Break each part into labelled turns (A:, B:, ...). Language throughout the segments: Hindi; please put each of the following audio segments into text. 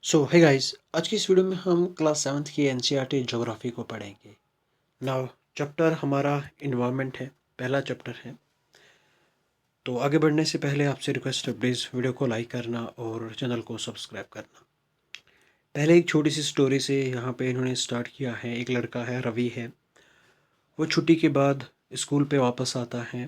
A: हे गाइस, आज की इस वीडियो में हम क्लास 7th की एनसीईआरटी ज्योग्राफी को पढ़ेंगे। नाउ चैप्टर हमारा इन्वायरमेंट है, पहला चैप्टर है। तो आगे बढ़ने से पहले आपसे रिक्वेस्ट है, प्लीज़ वीडियो को लाइक करना और चैनल को सब्सक्राइब करना। पहले एक छोटी सी स्टोरी से यहाँ पे इन्होंने स्टार्ट किया है। एक लड़का है, रवि है। वो छुट्टी के बाद स्कूल पे वापस आता है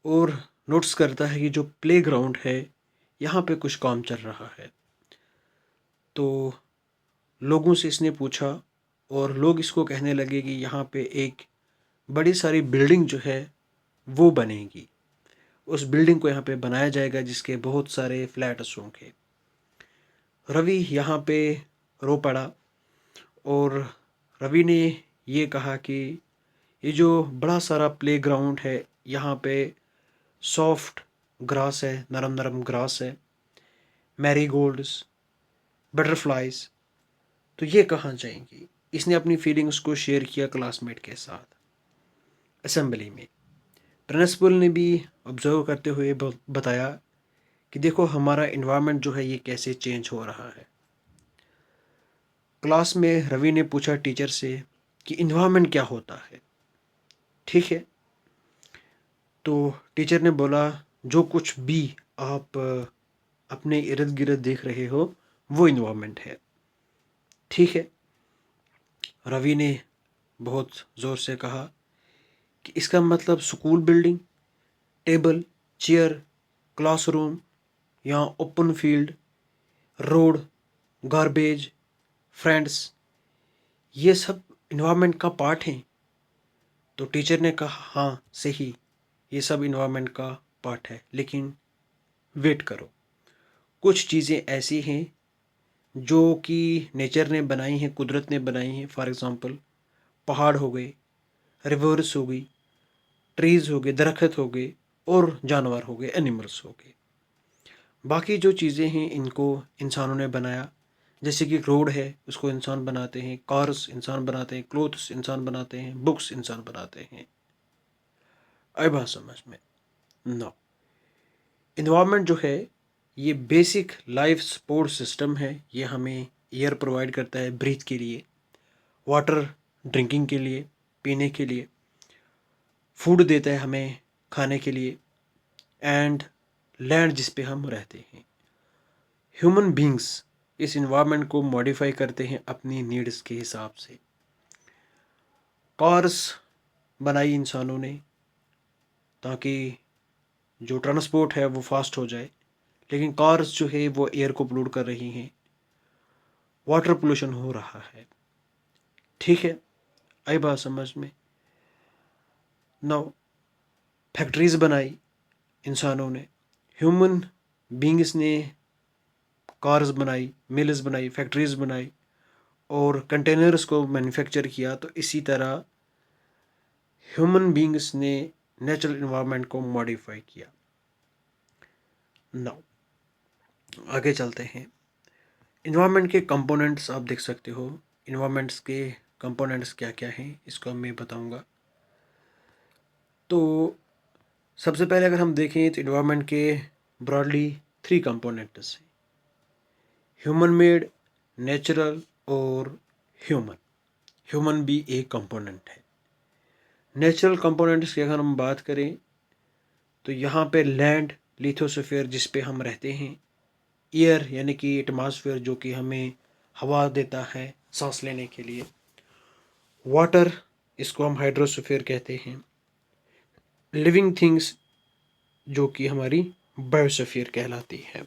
A: और नोट्स करता है कि जो प्लेग्राउंड है यहाँ पे कुछ काम चल रहा है। तो लोगों से इसने पूछा और लोग इसको कहने लगे कि यहाँ पे एक बड़ी सारी बिल्डिंग जो है वो बनेगी। उस बिल्डिंग को यहाँ पे बनाया जाएगा जिसके बहुत सारे फ्लैट्स होंगे। रवि यहाँ पे रो पड़ा और रवि ने ये कहा कि ये जो बड़ा सारा प्लेग्राउंड है यहाँ पे सॉफ्ट ग्रास है, नरम नरम ग्रास है, मैरीगोल्ड्स, बटरफ्लाइज, तो ये कहाँ जाएंगी। इसने अपनी फीलिंग्स को शेयर किया क्लासमेट के साथ असेंबली में। प्रिंसिपल ने भी ऑब्जर्व करते हुए बताया कि देखो हमारा इन्वायरमेंट जो है ये कैसे चेंज हो रहा है। क्लास में रवि ने पूछा टीचर से कि इन्वायरमेंट क्या होता है। ठीक है, तो टीचर ने बोला जो कुछ भी आप अपने इर्द गिर्द देख रहे हो वो इन्वायरमेंट है। ठीक है, रवि ने बहुत ज़ोर से कहा कि इसका मतलब school building, table, chair, classroom या open field, road, garbage, friends, ये सब इन्वायरमेंट का पार्ट हैं। तो टीचर ने कहा हाँ सही, ये सब इन्वायरमेंट का पार्ट है, लेकिन वेट करो, कुछ चीज़ें ऐसी हैं जो कि नेचर ने बनाई हैं, कुदरत ने बनाई हैं। फॉर एग्ज़ाम्पल पहाड़ हो गए, रिवर्स हो गई, ट्रीज़ हो गए, दरख्त हो गए, और जानवर हो गए, एनिमल्स हो गए। बाकी जो चीज़ें हैं इनको इंसानों ने बनाया। जैसे कि रोड है उसको इंसान बनाते हैं, कार्स इंसान बनाते हैं, क्लोथ्स इंसान बनाते हैं, बुक्स इंसान बनाते हैं। आई बात समझ में? नो, इन्वायरमेंट जो है ये बेसिक लाइफ सपोर्ट सिस्टम है। ये हमें एयर प्रोवाइड करता है ब्रीथ के लिए, वाटर ड्रिंकिंग के लिए, पीने के लिए, फूड देता है हमें खाने के लिए, एंड लैंड जिस पे हम रहते हैं। ह्यूमन बींग्स इस इन्वायरमेंट को मॉडिफाई करते हैं अपनी नीड्स के हिसाब से। कार्स बनाई इंसानों ने ताकि जो ट्रांसपोर्ट है वो फास्ट हो जाए, लेकिन कार्स जो है वो एयर को पोल्यूट कर रही हैं, वाटर पोल्यूशन हो रहा है। ठीक है, आई बात समझ में? नाउ फैक्ट्रीज बनाई इंसानों ने, ह्यूमन बींग्स ने कार्स बनाई, मिल्स बनाई, फैक्ट्रीज बनाई और कंटेनर्स को मैन्युफैक्चर किया। तो इसी तरह ह्यूमन बींग्स ने नेचुरल इन्वायरमेंट को मॉडिफाई किया। नाउ आगे चलते हैं। इन्वायरमेंट के कंपोनेंट्स आप देख सकते हो। इन्वायरमेंट्स के कंपोनेंट्स क्या क्या हैं इसको मैं बताऊंगा। तो सबसे पहले अगर हम देखें तो इन्वायरमेंट के ब्रॉडली 3 कंपोनेंट्स हैं, ह्यूमन मेड, नेचुरल और ह्यूमन। ह्यूमन भी एक कंपोनेंट है। नेचुरल कंपोनेंट्स की अगर हम बात करें तो यहाँ पे लैंड, लिथोस्फीयर जिस पे हम रहते हैं, एयर यानी कि एटमॉस्फेयर जो कि हमें हवा देता है सांस लेने के लिए, वाटर इसको हम हाइड्रोस्फीयर कहते हैं, लिविंग थिंग्स जो कि हमारी बायोस्फीयर कहलाती है।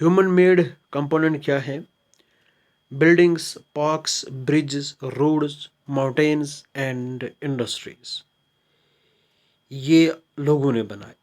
A: ह्यूमन मेड कंपोनेंट क्या है? Buildings, parks, bridges, roads, mountains and industries, ये लोगों ने बनाए।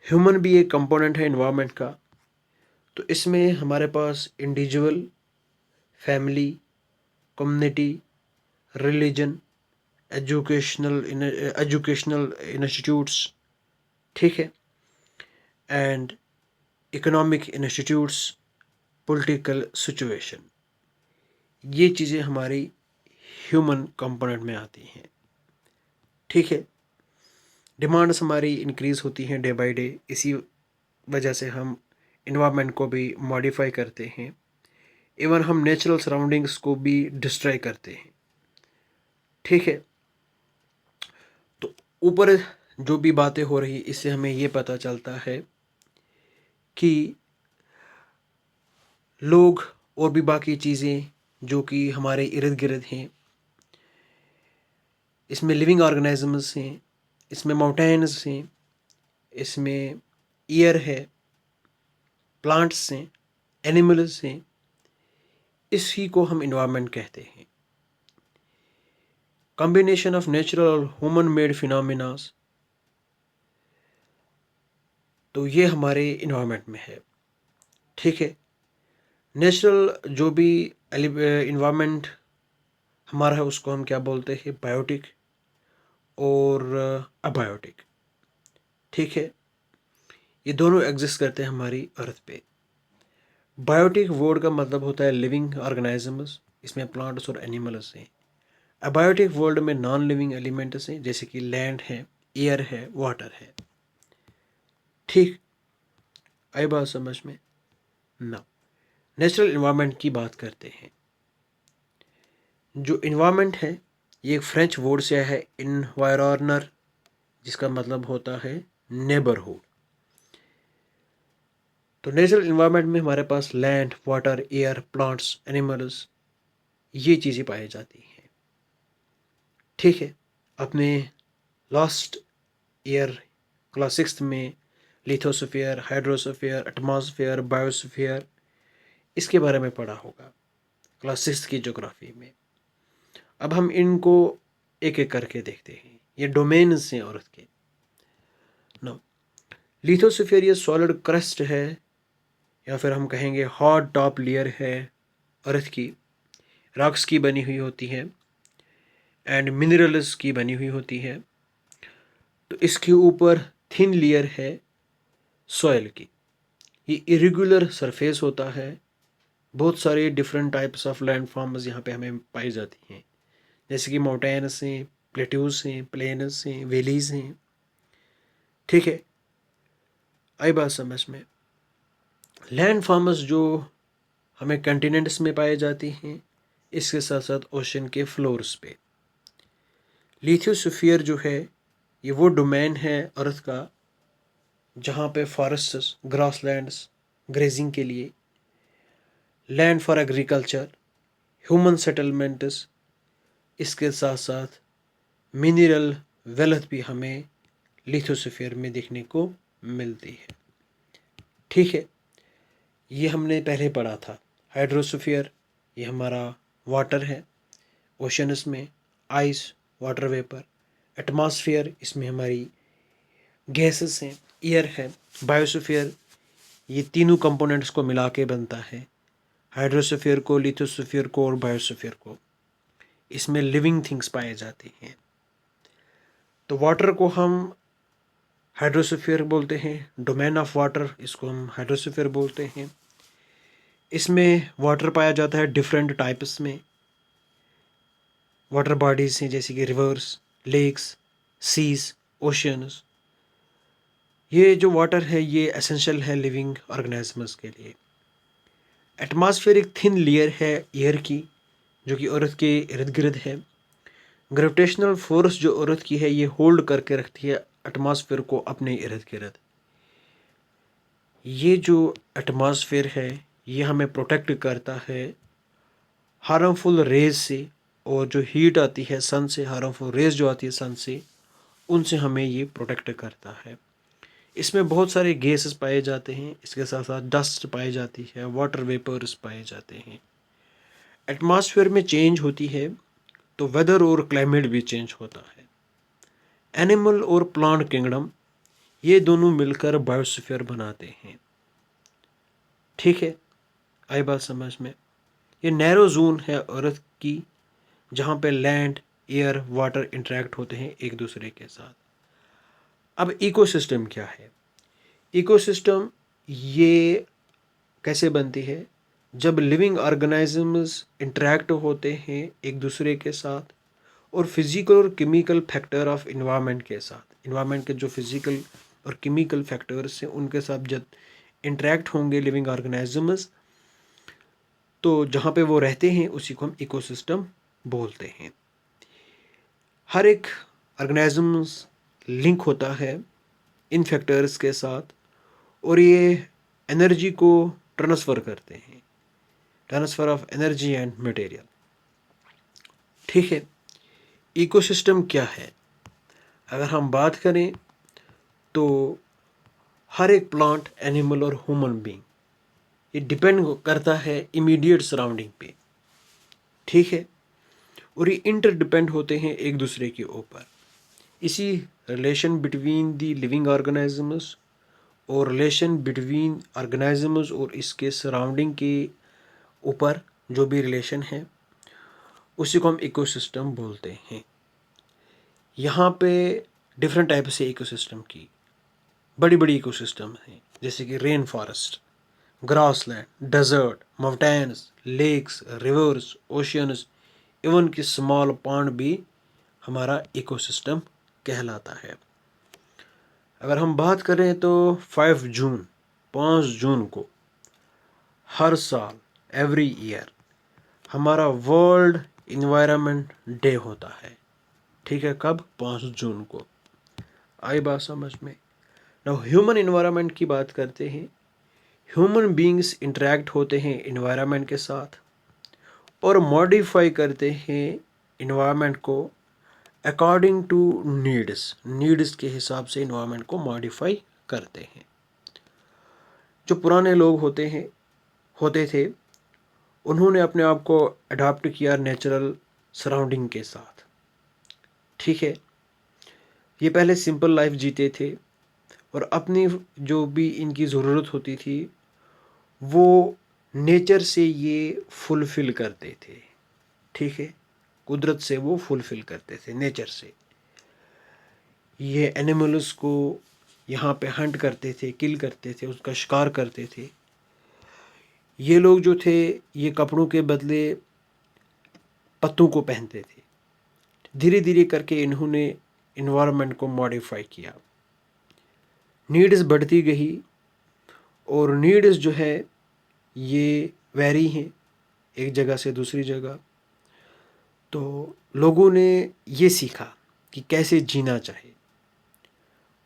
A: ह्यूमन भी एक कंपोनेंट है इन्वायरमेंट का। तो इसमें हमारे पास individual, family, community, religion, educational institutes, ठीक है, and economic institutes, political situation, ये चीज़ें हमारी ह्यूमन कंपोनेंट में आती हैं। ठीक है, डिमांड्स हमारी इंक्रीज़ होती हैं डे बाय डे, इसी वजह से हम इन्वायरमेंट को भी मॉडिफाई करते हैं, इवन हम नेचुरल सराउंडिंग्स को भी डिस्ट्रॉय करते हैं। ठीक है, तो ऊपर जो भी बातें हो रही इससे हमें ये पता चलता है कि लोग और भी बाकी चीज़ें जो कि हमारे इर्द गिर्द हैं, इसमें लिविंग ऑर्गेनिजम्स हैं, इसमें माउंटेन्स हैं, इसमें एयर है, प्लांट्स हैं, एनिमल्स हैं, इसी को हम इन्वायरमेंट कहते हैं। कॉम्बिनेशन ऑफ नेचुरल और ह्यूमन मेड फिनोमिनास, तो ये हमारे इन्वायरमेंट में है। ठीक है, नेचुरल जो भी इन्वायरमेंट हमारा है उसको हम क्या बोलते हैं, बायोटिक और अबायोटिक। ठीक है, ये दोनों एग्जिस्ट करते हैं हमारी अर्थ पे। बायोटिक वर्ड का मतलब होता है लिविंग ऑर्गेनिजम्स, इसमें प्लांट्स और एनिमल्स हैं। अबायोटिक वर्ल्ड में नॉन लिविंग एलिमेंट्स हैं, जैसे कि लैंड है, एयर है, वाटर है। ठीक, आई बात समझ में ना। नेचुरल इन्वायरमेंट की बात करते हैं। जो इन्वायरमेंट है ये एक फ्रेंच वर्ड से है, इन्वायरनर, जिसका मतलब होता है नेबरहुड। तो नेचुरल इन्वायरमेंट में हमारे पास land, water, air, plants, animals, ये चीज़ें पाई जाती हैं। ठीक है, अपने लास्ट ईयर क्लास 6 में लिथोस्फीयर, हाइड्रोस्फीयर, एटमॉस्फेयर, बायोस्फीयर, इसके बारे में पढ़ा होगा क्लास 6 की ज्योग्राफी में। अब हम इनको एक एक करके देखते हैं। ये डोमेन्स हैं अर्थ के। नो, लिथोस्फीयर ये सॉलिड क्रस्ट है, या फिर हम कहेंगे हार्ड टॉप लेयर है अर्थ की, रॉक्स की बनी हुई होती है एंड मिनरल्स की बनी हुई होती है। तो इसके ऊपर थिन लेयर है सॉइल की। ये इरेगुलर सरफेस होता है। बहुत सारे different types of land forms यहाँ पे हमें पाई जाती हैं, जैसे कि माउंटेन्स हैं, प्लेट्यूज हैं, प्लेन्स हैं, वैलीज हैं। ठीक है, आई बात समझ में। लैंड फॉर्म्स जो हमें कंटिनेंट्स में पाए जाती हैं, इसके साथ साथ ओशन के फ्लोर्स पे। लिथोस्फीयर जो है ये वो डोमेन है अर्थ का जहाँ पे फॉरेस्ट्स, ग्रासलैंड्स ग्रेजिंग के लिए, land for agriculture, human settlements, इसके साथ साथ मिनरल वेल्थ भी हमें लिथोस्फीयर में देखने को मिलती है। ठीक है, ये हमने पहले पढ़ा था। हाइड्रोस्फीयर ये हमारा वाटर है, ओशंस में आइस, वाटर वेपर। एटमॉस्फेयर इसमें हमारी गैसेस हैं, एयर है। बायोस्फीयर ये तीनों कंपोनेंट्स को मिला के बनता है, हाइड्रोस्फीयर को, लिथोस्फीयर को और बायोस्फीयर को। इसमें लिविंग थिंग्स पाए जाते हैं। तो वाटर को हम हाइड्रोस्फीयर बोलते हैं, डोमेन ऑफ वाटर इसको हम हाइड्रोस्फीयर बोलते हैं। इसमें वाटर पाया जाता है डिफरेंट टाइप्स में। वाटर बॉडीज हैं जैसे कि रिवर्स, लेक्स, सीज, ओशंस। ये जो वाटर है ये एसेंशियल है लिविंग ऑर्गेनिजम्स के लिए। एटमॉस्फेयर एक थिन लेयर है एयर की, जो कि अर्थ के इर्द गिर्द है। ग्रेविटेशनल फोर्स जो अर्थ की है ये होल्ड करके रखती है एटमॉस्फेयर को अपने इर्द गिर्द। ये जो एटमॉस्फेयर है ये हमें प्रोटेक्ट करता है हार्मफुल रेज से, और जो हीट आती है सन से, हार्मफुल रेज जो आती है सन से, उनसे हमें ये प्रोटेक्ट करता है। इसमें बहुत सारे गैसेस पाए जाते हैं, इसके साथ साथ डस्ट पाई जाती है, वाटर वेपर्स पाए जाते हैं। एटमॉस्फेयर में चेंज होती है तो वेदर और क्लाइमेट भी चेंज होता है। एनिमल और प्लांट किंगडम ये दोनों मिलकर बायोस्फीयर बनाते हैं। ठीक है, आई बात समझ में। ये नैरो जोन है अर्थ की जहाँ पे लैंड, एयर, वाटर इंटरेक्ट होते हैं एक दूसरे के साथ। अब इकोसिस्टम क्या है? इकोसिस्टम ये कैसे बनती है? जब लिविंग ऑर्गेनिजम्स इंटरेक्ट होते हैं एक दूसरे के साथ और फिजिकल और केमिकल फैक्टर ऑफ इन्वायरमेंट के साथ। इन्वायरमेंट के जो फिजिकल और केमिकल फैक्टर्स हैं उनके साथ जब इंटरेक्ट होंगे लिविंग ऑर्गेनिजम्स, तो जहाँ पे वो रहते हैं उसी को हम इकोसिस्टम बोलते हैं। हर एक ऑर्गेनिजम्स लिंक होता है इन फैक्टर्स के साथ, और ये एनर्जी को ट्रांसफ़र करते हैं, transfer of energy and material. ठीक है, इकोसिस्टम क्या है? अगर हम बात करें तो हर एक प्लांट, एनिमल और ह्यूमन बीइंग, ये डिपेंड करता है इमीडिएट सराउंडिंग पे। ठीक है, और ये इंटरडिपेंड होते हैं एक दूसरे के ऊपर। इसी relation between the living organisms और रिलेशन बिटवीन ऑर्गेनिजम्स और इसके सराउंडिंग के ऊपर जो भी रिलेशन है उसी को हम इकोसिस्टम बोलते हैं। यहाँ पे डिफरेंट टाइप से इकोसिस्टम की बड़ी बड़ी इकोसिस्टम हैं, जैसे कि rain forest, grassland, desert, mountains, lakes, rivers, oceans, even कि स्मॉल पॉन्ड भी हमारा इकोसिस्टम कहलाता है। अगर हम बात करें तो 5 जून को हर साल, एवरी ईयर, हमारा वर्ल्ड इन्वायरमेंट डे होता है। ठीक है, कब? 5 जून को। आई बात समझ में? नाउ ह्यूमन इन्वायरमेंट की बात करते हैं। ह्यूमन बीइंग्स इंटरेक्ट होते हैं इन्वायरमेंट के साथ और मॉडिफाई करते हैं इन्वायरमेंट को अकॉर्डिंग टू नीड्स के हिसाब से इन्वायरमेंट को मॉडिफाई करते हैं। जो पुराने लोग होते थे, उन्होंने अपने आप को अडॉप्ट किया नेचुरल सराउंडिंग के साथ। ठीक है, ये पहले सिंपल लाइफ जीते थे और अपनी जो भी इनकी ज़रूरत होती थी वो नेचर से ये फुलफ़िल करते थे। ठीक है, कुदरत से वो फुलफ़िल करते थे, नेचर से। ये एनिमल्स को यहाँ पे हंट करते थे, किल करते थे, उसका शिकार करते थे। ये लोग जो थे ये कपड़ों के बदले पत्तों को पहनते थे। धीरे धीरे करके इन्होंने इन्वायरमेंट को मॉडिफाई किया, नीड्स बढ़ती गई और नीड्स जो है ये वैरी हैं एक जगह से दूसरी जगह। तो लोगों ने ये सीखा कि कैसे जीना चाहिए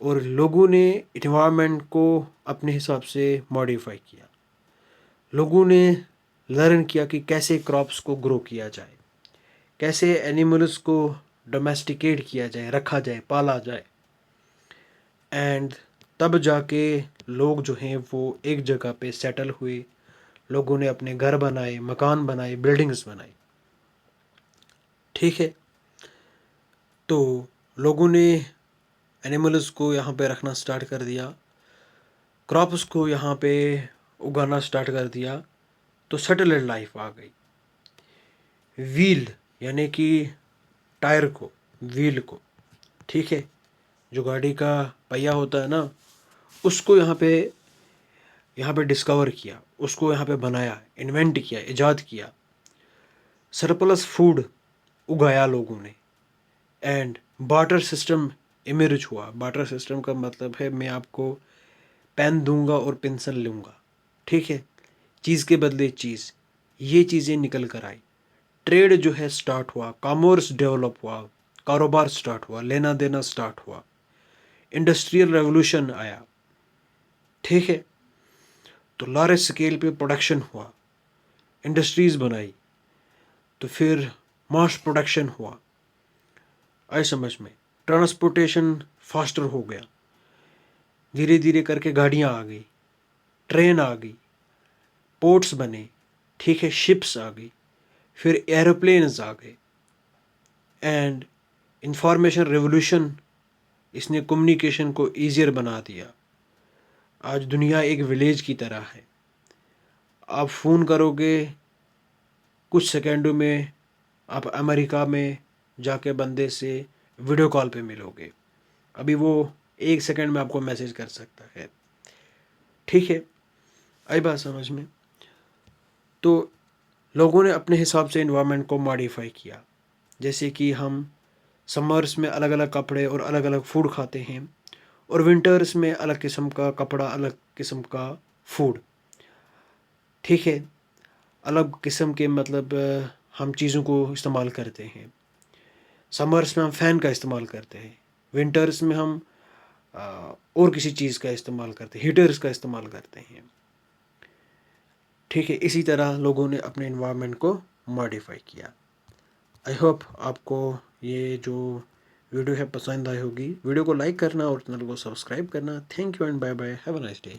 A: और लोगों ने इन्वायरमेंट को अपने हिसाब से मॉडिफाई किया। लोगों ने लर्न किया कि कैसे क्रॉप्स को ग्रो किया जाए, कैसे एनिमल्स को डोमेस्टिकेट किया जाए, रखा जाए, पाला जाए। एंड तब जाके लोग जो हैं वो एक जगह पे सेटल हुए। लोगों ने अपने घर बनाए, मकान बनाए, बिल्डिंग्स बनाई। ठीक है, तो लोगों ने एनिमल्स को यहाँ पे रखना स्टार्ट कर दिया, क्रॉप्स को यहाँ पे उगाना स्टार्ट कर दिया, तो सेटल्ड लाइफ आ गई। व्हील यानी कि टायर को, व्हील को, ठीक है, जो गाड़ी का पहिया होता है ना, उसको यहाँ पे डिस्कवर किया, उसको यहाँ पे बनाया, इन्वेंट किया, इजाद किया। सरप्लस फूड उगाया लोगों ने एंड बार्टर सिस्टम इमर्ज हुआ। बार्टर सिस्टम का मतलब है मैं आपको पेन दूंगा और पेंसिल लूँगा। ठीक है, चीज़ के बदले चीज़, ये चीज़ें निकल कर आई। ट्रेड जो है स्टार्ट हुआ, कॉमर्स डेवलप हुआ, कारोबार स्टार्ट हुआ, लेना देना स्टार्ट हुआ, इंडस्ट्रियल रेवोल्यूशन आया। ठीक है, तो लार्ज स्केल पे प्रोडक्शन हुआ, इंडस्ट्रीज़ बनाई, तो फिर मास प्रोडक्शन हुआ। आए समझ में? ट्रांसपोर्टेशन फास्टर हो गया, धीरे धीरे करके गाड़ियाँ आ गई, ट्रेन आ गई, पोर्ट्स बने। ठीक है, शिप्स आ गई, फिर एरोप्लेन्स आ गए एंड इंफॉर्मेशन रेवोल्यूशन, इसने कम्युनिकेशन को ईजियर बना दिया। आज दुनिया एक विलेज की तरह है। आप फ़ोन करोगे, कुछ सेकंडों में आप अमेरिका में जाके बंदे से वीडियो कॉल पे मिलोगे। अभी वो 1 सेकंड में आपको मैसेज कर सकता है। ठीक है, आई बात समझ में? तो लोगों ने अपने हिसाब से इन्वायरमेंट को मॉडिफाई किया। जैसे कि हम समर्स में अलग अलग कपड़े और अलग अलग फूड खाते हैं और विंटर्स में अलग किस्म का कपड़ा, अलग किस्म का फूड। ठीक है, अलग किस्म के मतलब हम चीज़ों को इस्तेमाल करते हैं। समर्स में हम फ़ैन का इस्तेमाल करते हैं, विंटर्स में हम और किसी चीज़ का इस्तेमाल करते हैं, हीटर्स का इस्तेमाल करते हैं। ठीक है, इसी तरह लोगों ने अपने इन्वायरमेंट को मॉडिफाई किया। आई होप आपको ये जो वीडियो है पसंद आई होगी। वीडियो को लाइक करना और चैनल को सब्सक्राइब करना। Thank you and bye bye, have a nice day.